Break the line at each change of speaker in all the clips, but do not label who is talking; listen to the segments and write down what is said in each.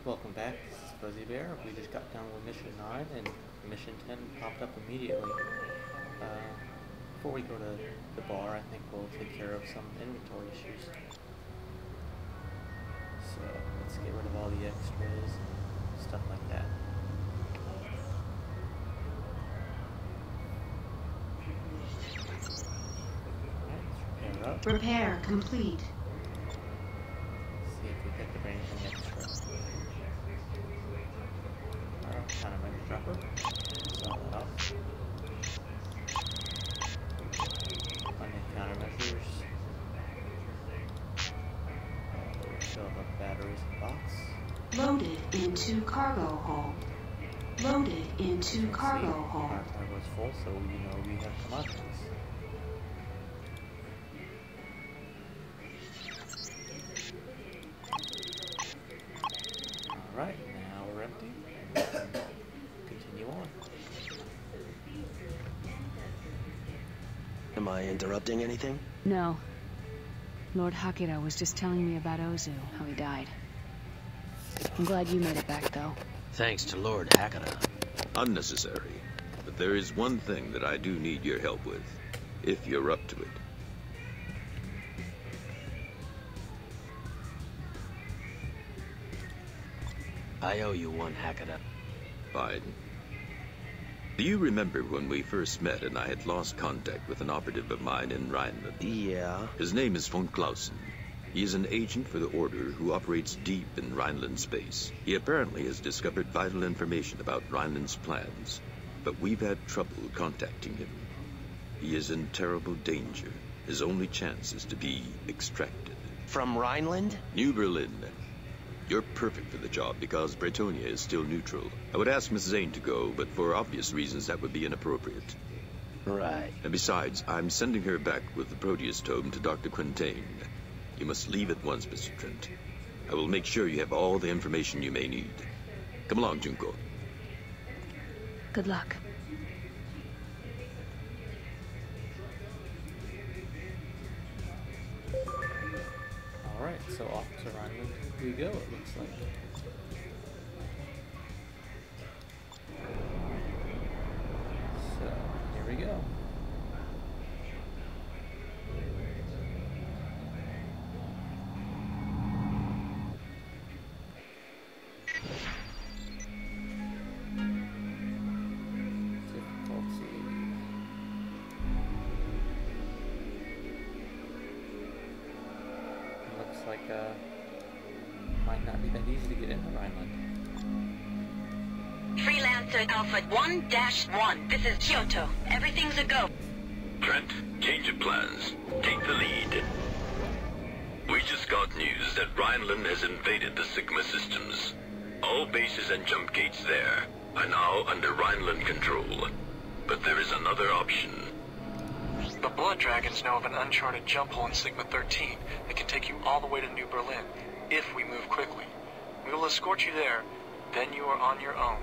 Welcome back, this is Fuzzybear. We just got done with Mission 9 and Mission 10 popped up immediately. Before we go to the bar, I think we'll take care of some inventory issues. So, let's get rid of all the extras and stuff like that. Alright, let's repair up.
Repair complete.
See if we picked up anything extra. Countermeasure dropper. Saw that off. Plenty of countermeasures. Fill up batteries in the box.
Loaded into cargo hold. Loaded into cargo hold.
Our cargo is full, so you know we have commodities. Alright, now we're empty. Continue on.
Am I interrupting anything?
No. Lord Hakira was just telling me about Ozu, how he died. I'm glad you made it back, though.
Thanks to Lord Hakira.
Unnecessary. But there is one thing that I do need your help with, if you're up to it.
I owe you one, Hakira.
Fine. Do you remember when we first met and I had lost contact with an operative of mine in Rheinland?
Yeah.
His name is von Clausen. He is an agent for the Order who operates deep in Rhineland space. He apparently has discovered vital information about Rhineland's plans, but we've had trouble contacting him. He is in terrible danger. His only chance is to be extracted.
From Rhineland?
New Berlin. You're perfect for the job because Bretonia is still neutral. I would ask Miss Zane to go, but for obvious reasons that would be inappropriate.
Right.
And besides, I'm sending her back with the Proteus tome to Dr. Quintain. You must leave at once, Mr. Trent. I will make sure you have all the information you may need. Come along, Junko.
Good luck.
Alright, so off to Rheinland we go, it looks like. So, here we go. Might not be that easy to get into Rheinland.
Freelancer Alpha 1-1. This is Kyoto. Everything's a go.
Trent, change of plans. Take the lead. We just got news that Rheinland has invaded the Sigma systems. All bases and jump gates there are now under Rheinland control. But there is another option.
The Blood Dragons know of an uncharted jump hole in Sigma 13 that can take you all the way to New Berlin, if we move quickly. We will escort you there, then you are on your own.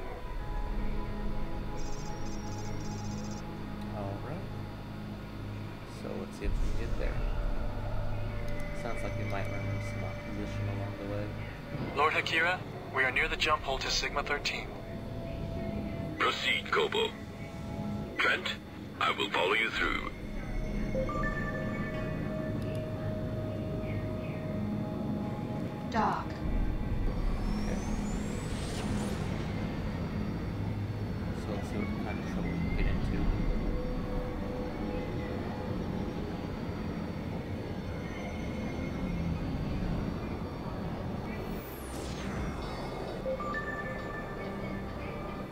Alright. So let's see if we can get there. Sounds like we might run into some opposition along the way.
Lord Hakira, we are near the jump hole to Sigma 13.
Proceed, Kobo. Trent, I will follow you through.
Dock.
Okay. So let's see what kind of trouble we can get into.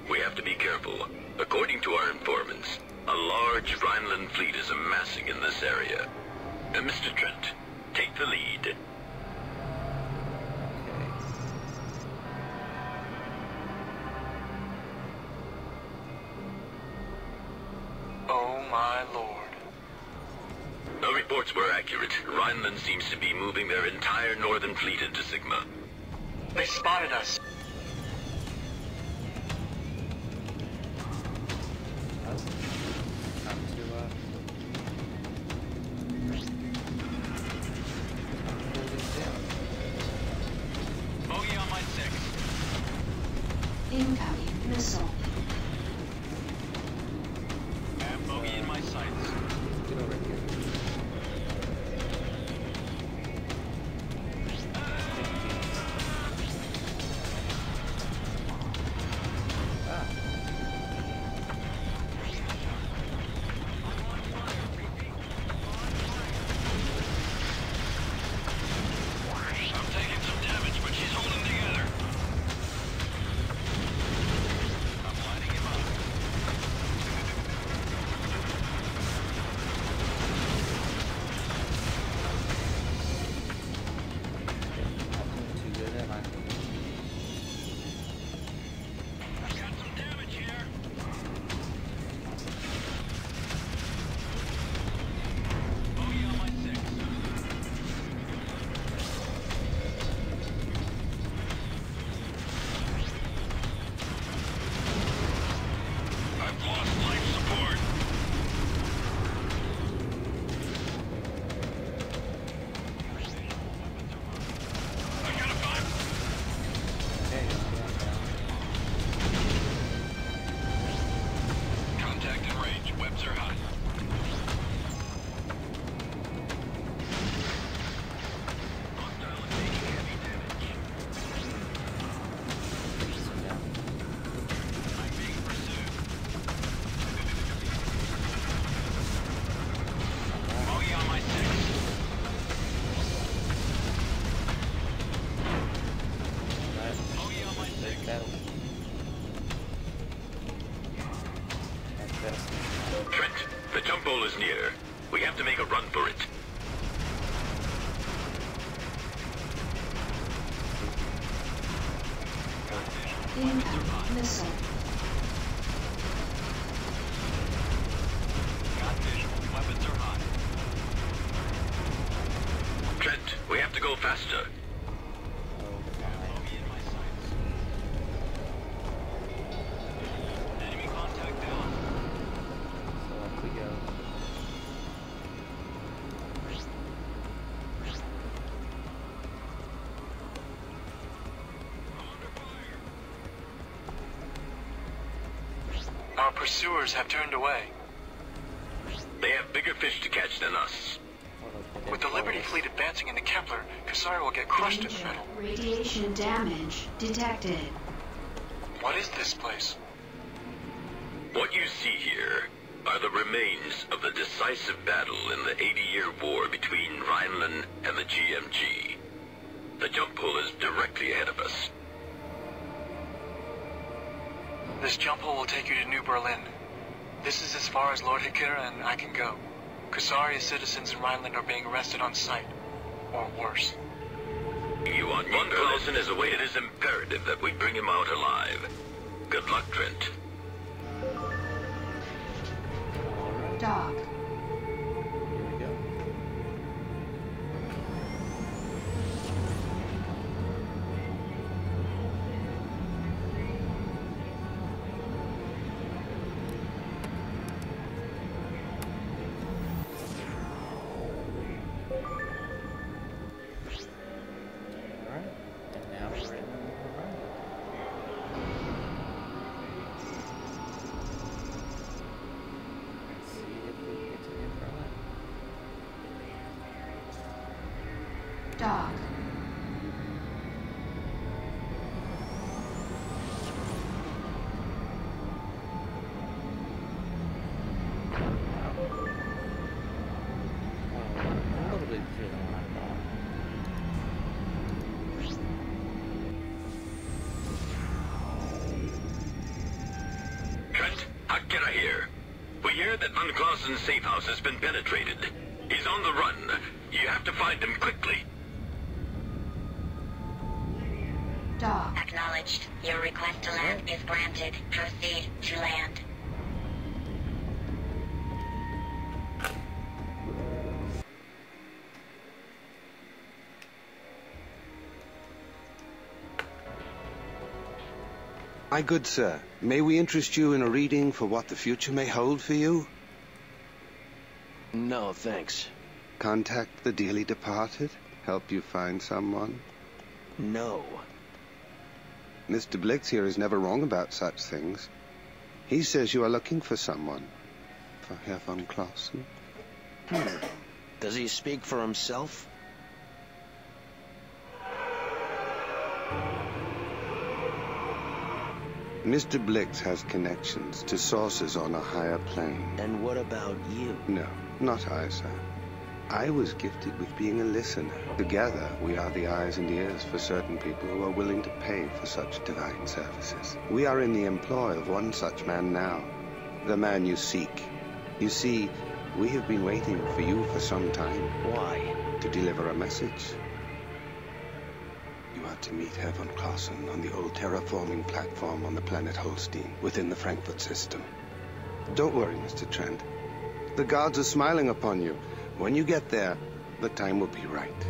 We have to be careful. According to our informants, a large Rhineland fleet is amassing in this area. Mr. Trent, take the lead.
Oh my lord.
The reports were accurate. Rhineland seems to be moving their entire northern fleet into Sigma.
They spotted us.
Time to pull this down.
Bogey on my 6.
Incoming missile.
Got visual. Weapons are hot. Trent, we have to go faster. Bogey in my sights. Enemy contact down.
So off we go.
Our pursuers have turned away.
They have bigger fish to catch than us.
With the Liberty fleet advancing into Kepler, Kasari will get crushed in the
Danger.
middle.
Radiation damage detected.
What is this place?
What you see here are the remains of the decisive battle in the 80-year war between Rheinland and the GMG. The jump hole is directly ahead of us.
This jump hole will take you to New Berlin. This is as far as Lord Hakira and I can go. Kasari's citizens in Rheinland are being arrested on sight. Or worse.
You want Von Clausen is away. It is imperative that we bring him out alive. Good luck, Trent.
Dock.
Here we go. Alright, and now we're in Rheinland. Let's see if we get to New Berlin.
Dock.
A little bit through the line.
Trent, Hakira here. We hear that Von Clausen's safe house has been penetrated. He's on the run. You have to find him quickly.
Dock.
Acknowledged. Your request to land is granted. Proceed to land.
My good sir, may we interest you in a reading for what the future may hold for you?
No, thanks.
Contact the dearly departed? Help you find someone?
No.
Mr. Blix here is never wrong about such things. He says you are looking for someone. For Herr von Clausen?
Does he speak for himself?
Mr. Blix has connections to sources on a higher plane.
And what about you?
No, not I, sir. I was gifted with being a listener. Together, we are the eyes and ears for certain people who are willing to pay for such divine services. We are in the employ of one such man now. The man you seek. You see, we have been waiting for you for some time.
Why?
To deliver a message. You are to meet Herr von Clausen on the old terraforming platform on the planet Holstein, within the Frankfurt system. Don't worry, Mr. Trent. The gods are smiling upon you. When you get there, the time will be right.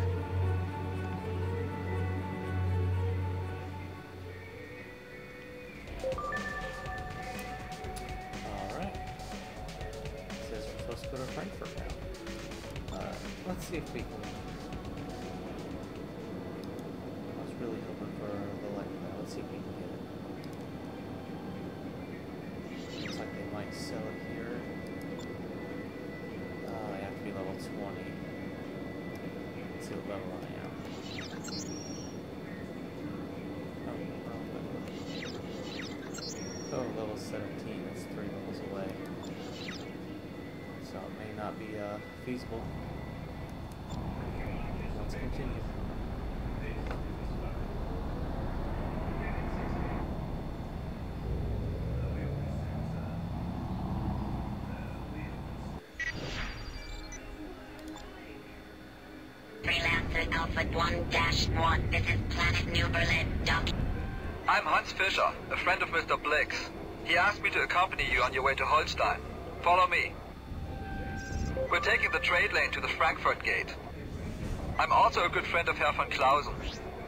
Alright. Says we're supposed to go to Frankfurt now. Let's see if we can... I was really hoping for the light now. Let's see if we can get it. Looks like they might sell it here. I have to be level 20. Let's see what level I am. Oh, level 17. That's 3 levels away. So it may not be feasible. Let's continue.
Freelancer Alpha 1-1. This is Planet New Berlin.
I'm Hans Fischer, a friend of Mr. Blix. He asked me to accompany you on your way to Holstein. Follow me. We're taking the trade lane to the Frankfurt Gate. I'm also a good friend of Herr von Clausen.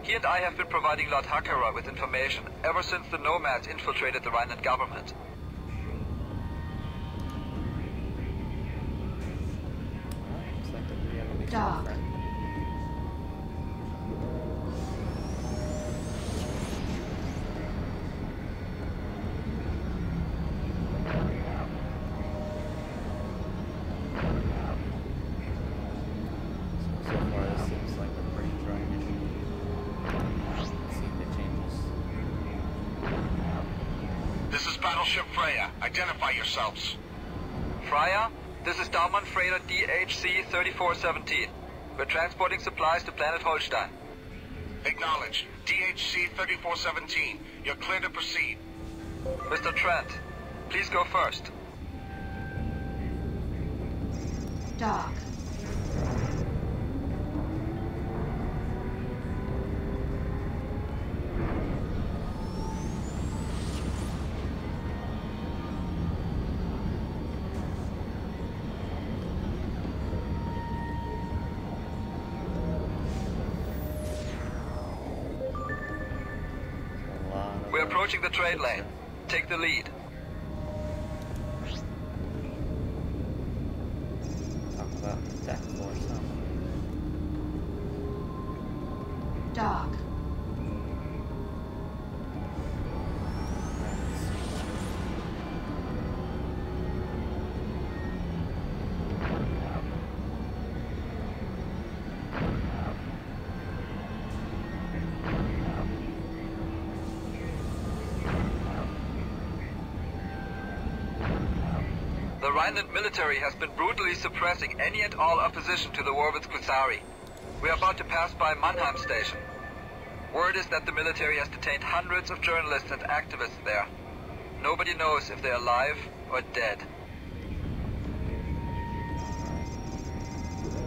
He and I have been providing Lord Hakera with information ever since the nomads infiltrated the Rheinland government.
Dock.
So far, this seems like a pretty dry mission. Let's see if it changes.
This is Battleship Freya. Identify yourselves.
Freya, this is Daumann Freighter DHC 3417. We're transporting supplies to planet Holstein.
Acknowledged. DHC 3417. You're clear to proceed.
Mr. Trent, please go first.
Dock.
We're approaching the trade lane. Take the lead.
Talk about deck force, huh?
Dock.
The Rheinland military has been brutally suppressing any and all opposition to the war with Kusari. We are about to pass by Mannheim Station. Word is that the military has detained hundreds of journalists and activists there. Nobody knows if they're alive or dead.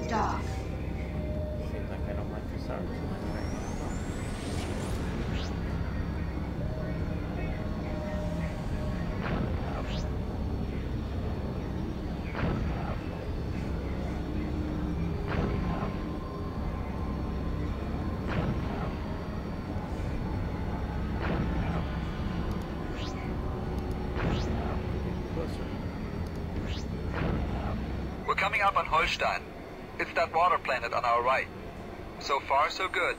Dock.
Seems like I don't like the stars too much right now.
We're coming up on Holstein. It's that water planet on our right. So far, so good.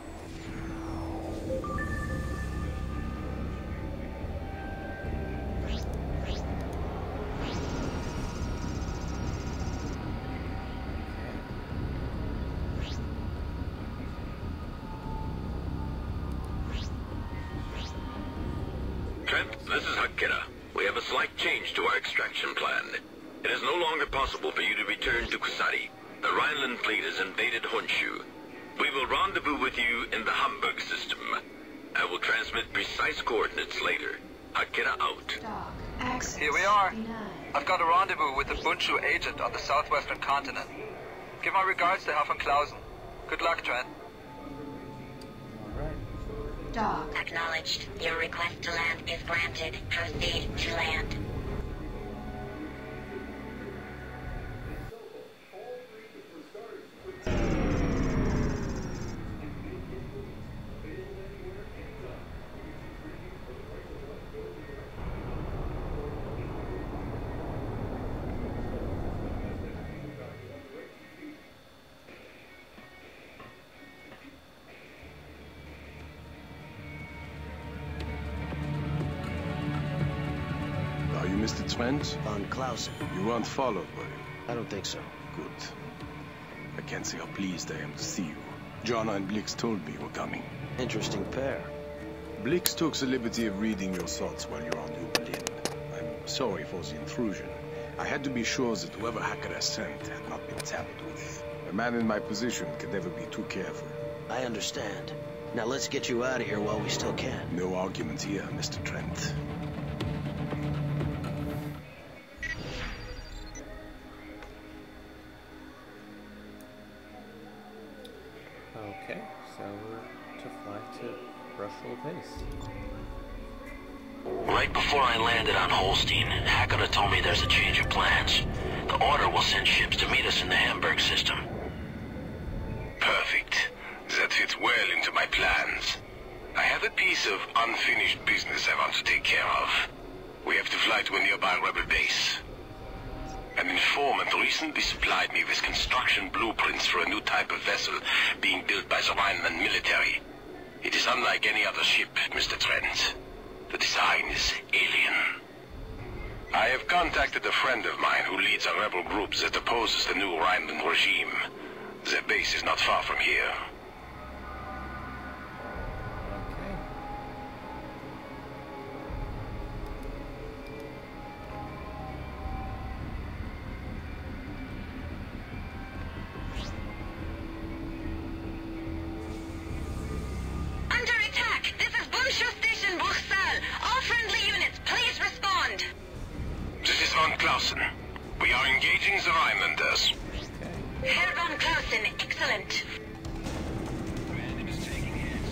Trent, this is Hakira. We have a slight change to our extraction plan. It is no longer possible for you to return to Kusari. The Rheinland fleet has invaded Honshu. We will rendezvous with you in the Hamburg system. I will transmit precise coordinates later. Hakira out.
Dock. Access
Here we are.
denied.
I've got a rendezvous with the Bundschu agent on the southwestern continent. Give my regards to Herr von Clausen. Good luck, Trent.
Alright.
Dock.
Acknowledged. Your request to land is granted. Proceed to land.
Are you Mr. Trent?
Von Clausen.
You weren't followed, were you?
I don't think so.
Good. I can't say how pleased I am to see you. Jana and Blix told me you were coming.
Interesting pair.
Blix took the liberty of reading your thoughts while you're on New Berlin. I'm sorry for the intrusion. I had to be sure that whoever Hakira sent had not been tampered with. A man in my position can never be too careful.
I understand. Now let's get you out of here while we still can.
No argument here, Mr. Trent.
Okay, so we're to fly to Brushel Base.
Right before I landed on Holstein, Hakata told me there's a change of plans. The Order will send ships to meet us in the Hamburg system.
Perfect. That fits well into my plans. I have a piece of unfinished business I want to take care of. We have to fly to a nearby rebel base. An informant recently supplied me with construction blueprints for a new type of vessel being built by the Rheinland military. It is unlike any other ship, Mr. Trent. The design is alien. I have contacted a friend of mine who leads a rebel group that opposes the new Rheinland regime. Their base is not far from here. We are engaging the Rhinelanders.
Herr von Clausen, excellent.
Command is taking hits.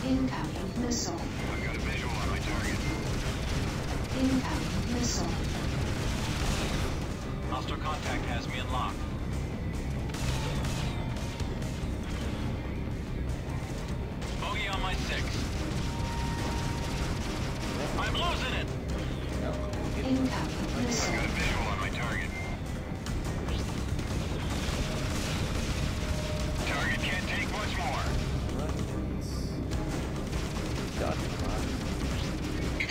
Incoming missile.
I've got a visual on my target.
Incoming missile.
Hostile contact has me in lock. Bogey on my 6. I'm losing it!
Incoming missile.
I've got a visual on my target. Target can't take much more.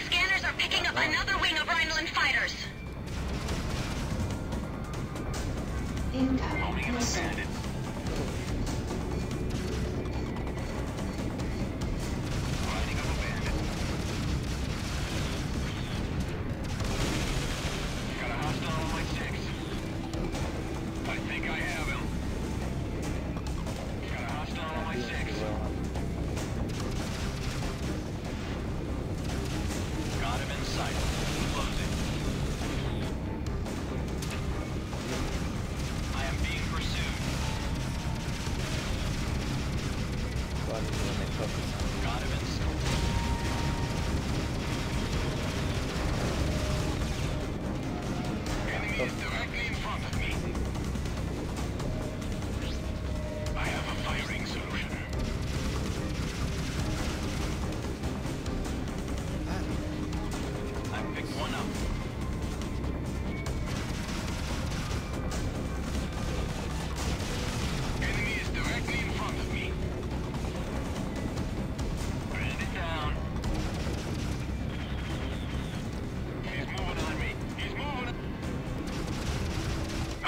Scanners are picking up another wing of Rheinland fighters.
Incoming missile.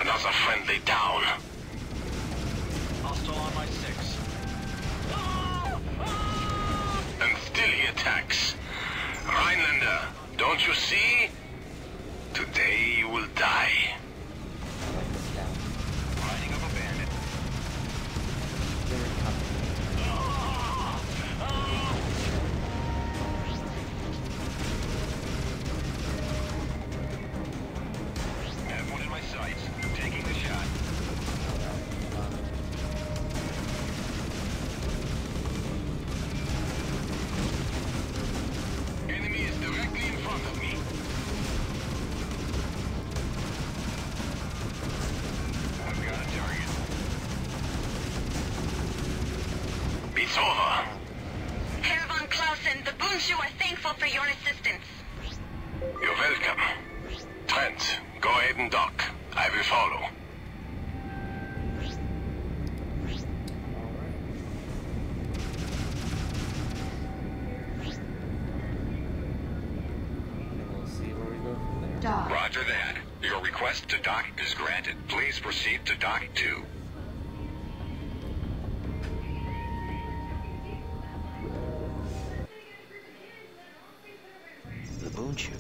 Another friendly down.
Hostile on my 6.
And still he attacks. Rhinelander, don't you see? Today you will die. Riding up a bandit. Have one in my sights. Taking the shot. Enemy is directly in front of me. I've got a target. It's over.
Herr von Clausen, the Bundschu are thankful for your assistance.
You're welcome. Trent, go ahead and dock. I will follow.
We'll see where we go from there.
Dock.
Roger that. Your request to dock is granted. Please proceed to dock 2.
The Bundschu.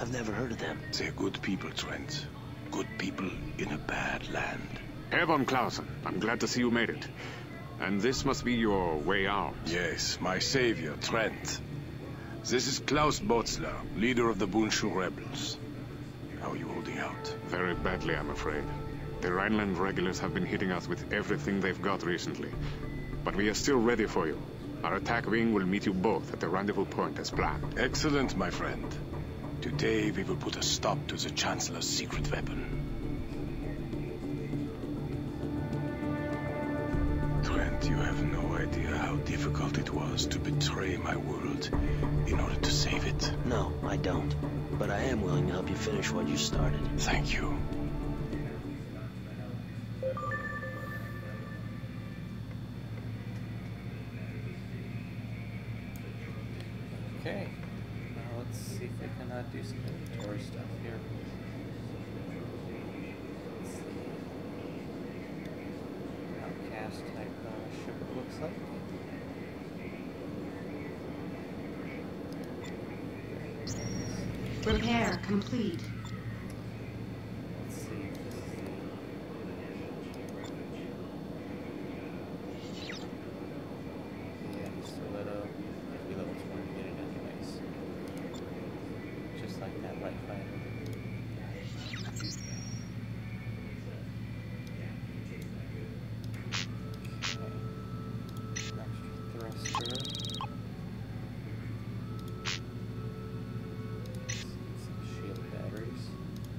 I've never heard of them.
They're good people, Trent. Good people in a bad land.
Herr von Clausen, I'm glad to see you made it. And this must be your way out.
Yes, my savior, Trent. This is Klaus Botzler, leader of the Bundschu rebels. How are you holding out?
Very badly, I'm afraid. The Rheinland regulars have been hitting us with everything they've got recently. but we are still ready for you. Our attack wing will meet you both at the rendezvous point as planned.
Excellent, my friend. Today we will put a stop to the Chancellor's secret weapon. Trent, you have no idea how difficult it was to betray my world in order to save it.
No, I don't. But I am willing to help you finish what you started.
Thank you.
Okay, now let's see if we can do some inventory stuff here. Let's see. Outcast type ship it looks like.
Repair complete.
Let's see if this is yeah, stiletto. We level 20 to get it anyways. Just like that, right fighter. Okay. Extra thruster.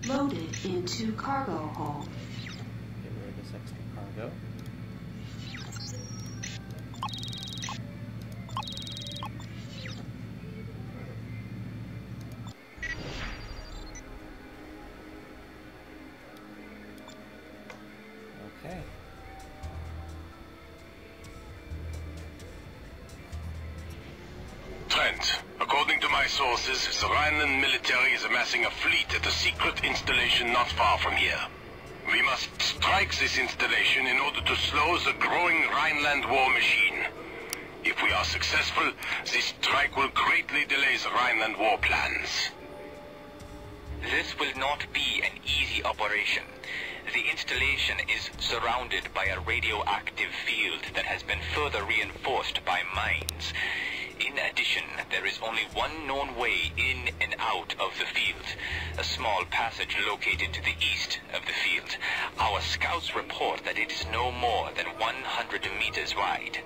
Loaded into cargo hold.
Get rid of this extra cargo. Okay.
Trent, according to my sources, the Rheinland military is amassing a fleet at a secret installation not far from here. We must strike this installation in order to slow the growing Rheinland war machine. If we are successful, this strike will greatly delay the Rheinland war plans.
This will not be an easy operation. The installation is surrounded by a radioactive field that has been further reinforced by mines. In addition, there is only one known way in and out of the field, a small passage located to the east of the field. Our scouts report that it is no more than 100 meters wide.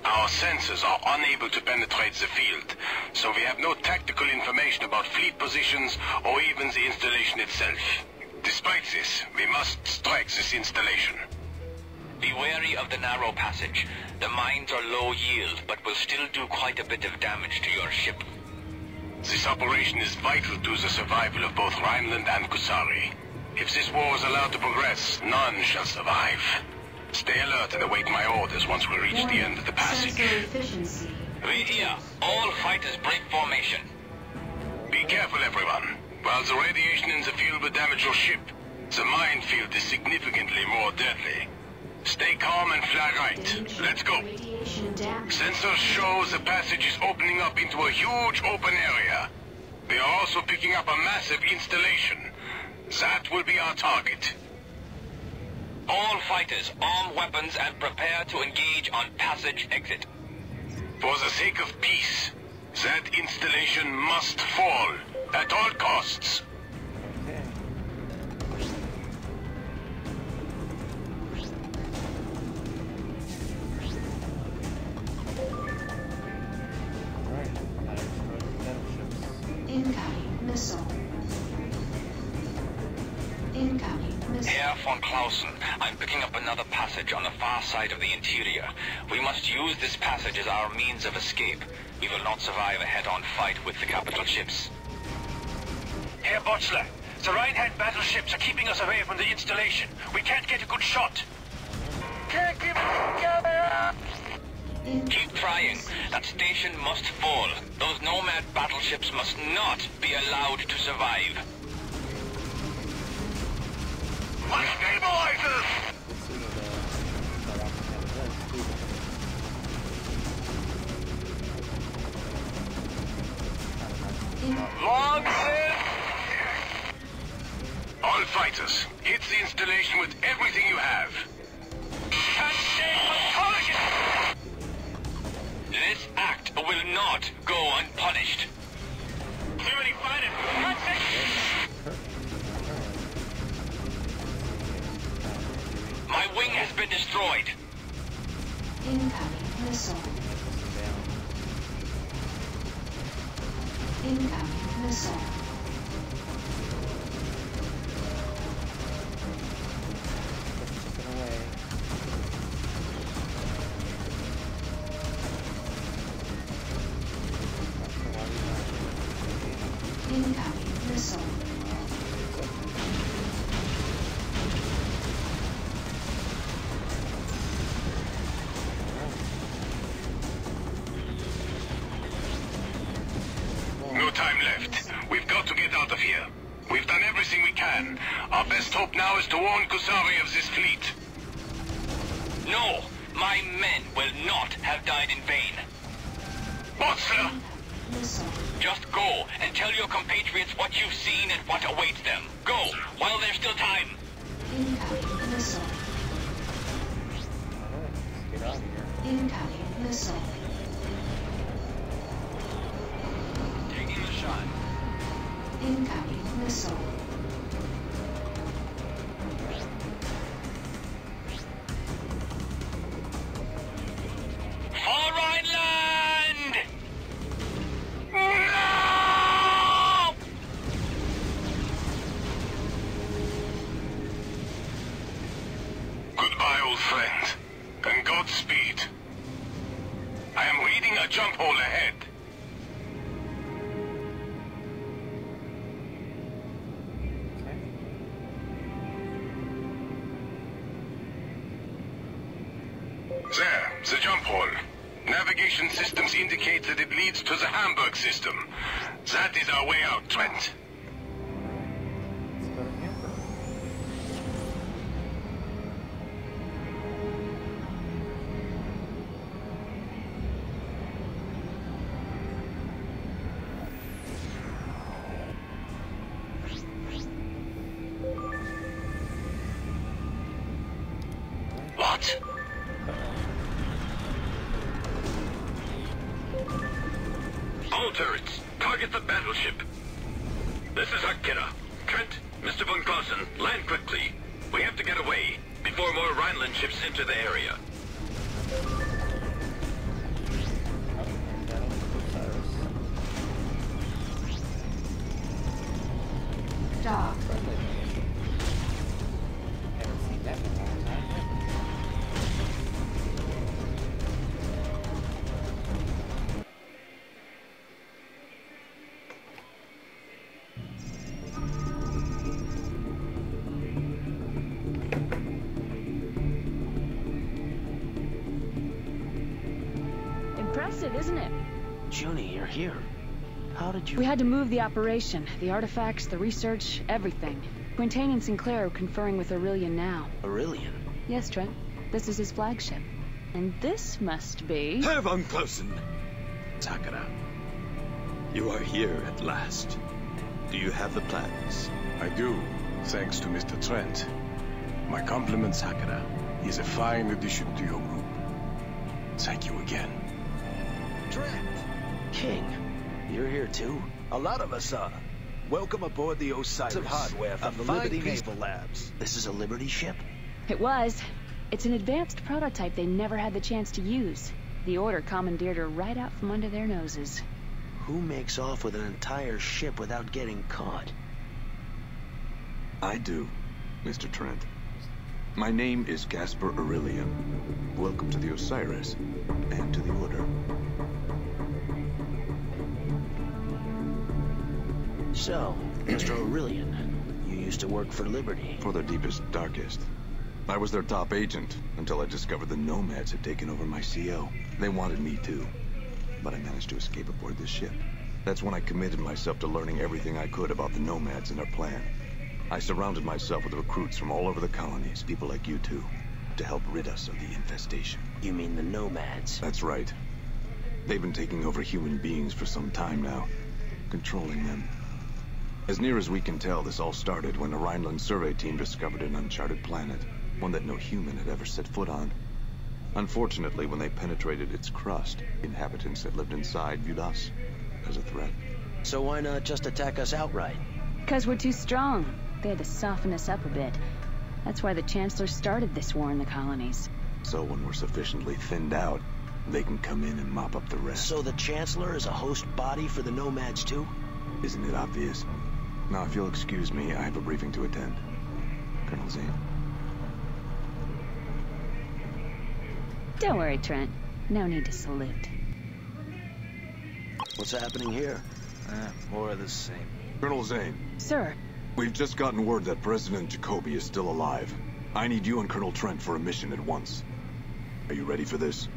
Our sensors are unable to penetrate the field, so we have no tactical information about fleet positions or even the installation itself. Despite this, we must strike this installation.
Be wary of the narrow passage. The mines are low yield, but will still do quite a bit of damage to your ship.
This operation is vital to the survival of both Rheinland and Kusari. If this war is allowed to progress, none shall survive. Stay alert and await my orders once we reach the end of the passage.
We hear. All fighters break formation.
Be careful, everyone. While the radiation in the field will damage your ship, the minefield is significantly more deadly. Stay calm and fly right. Let's go. Sensors show the passage is opening up into a huge open area. They are also picking up a massive installation. That will be our target.
All fighters, arm weapons and prepare to engage on passage exit.
For the sake of peace, that installation must fall at all costs.
Incoming missile. Incoming missile.
Herr von Clausen, I'm picking up another passage on the far side of the interior. We must use this passage as our means of escape. We will not survive a head-on fight with the capital ships.
Herr Botzler, the Rheinland battleships are keeping us away from the installation. We can't get a good shot. Can't keep together!
Keep trying. That station must fall. Those nomad battleships must not be allowed to survive.
My stabilizers!
Long live!
All fighters, hit the installation with everything you have.
Can't stay on target!
This act will not go unpunished.
Too many fighters!
My wing has been destroyed.
Incoming missile. Incoming missile. Incoming missile.
No time left. We've got to get out of here. We've done everything we can. Our best hope now is to warn Kusari of this fleet.
No! My men will not have died in vain.
What, sir?
Just go and tell your compatriots what you've seen and what awaits them. Go, while there's still time.
Incoming missile.
Get out of here.
Incoming missile.
Taking the shot.
Incoming missile.
For Rheinland!
No! Goodbye, old friend, and Godspeed. I am reading a jump hole ahead. There, the jump hole. Navigation systems indicate that it leads to the Hamburg system. That is our way out, Trent.
Let's go to Hamburg.
What?
All turrets, target the battleship. This is Akira. Trent, Mr. von Clausen, land quickly. We have to get away before more Rheinland ships enter the area.
Dock.
Haven't seen that in a long time.
Impressive, isn't it?
Junie, you're here. How did you...
We had to move the operation, the artifacts, the research, everything. Quintain and Sinclair are conferring with Aurelian now.
Aurelian?
Yes, Trent. This is his flagship. And this must be...
Herr von Clausen! Takara, you are here at last. Do you have the plans?
I do, thanks to Mr. Trent. My compliments, Hakara. He's a fine addition to your group. Thank you again.
Trent! King, you're here too?
A lot of us are. Welcome aboard the Osiris. Of hardware from the Liberty Naval Labs.
This is a Liberty ship?
It was. It's an advanced prototype they never had the chance to use. The Order commandeered her right out from under their noses.
Who makes off with an entire ship without getting caught?
I do, Mr. Trent. My name is Gaspar Aurelian. Welcome to the Osiris, and to the Order.
So, Mr. Aurelian, you used to work for Liberty.
For their deepest, darkest. I was their top agent, until I discovered the Nomads had taken over my CO. They wanted me too, but I managed to escape aboard this ship. That's when I committed myself to learning everything I could about the Nomads and their plan. I surrounded myself with recruits from all over the colonies, people like you two, to help rid us of the infestation.
You mean the Nomads?
That's right. They've been taking over human beings for some time now, controlling them. As near as we can tell, this all started when a Rheinland survey team discovered an uncharted planet, one that no human had ever set foot on. Unfortunately, when they penetrated its crust, inhabitants that lived inside viewed us as a threat.
So why not just attack us outright?
'Cause we're too strong. They had to soften us up a bit. That's why the Chancellor started this war in the colonies.
So when we're sufficiently thinned out, they can come in and mop up the rest.
So the Chancellor is a host body for the Nomads too?
Isn't it obvious? Now, if you'll excuse me, I have a briefing to attend. Colonel Zane.
Don't worry, Trent. No need to salute.
What's happening here? More of the same.
Colonel Zane.
Sir.
We've just gotten word that President Jacoby is still alive. I need you and Colonel Trent for a mission at once. Are you ready for this?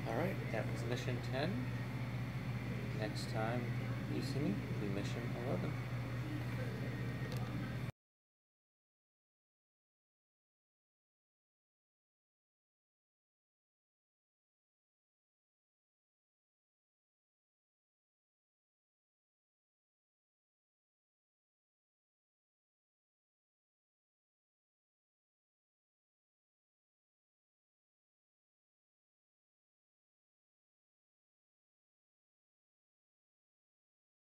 Alright, that was mission 10. Next time you see me, it'll be mission 11.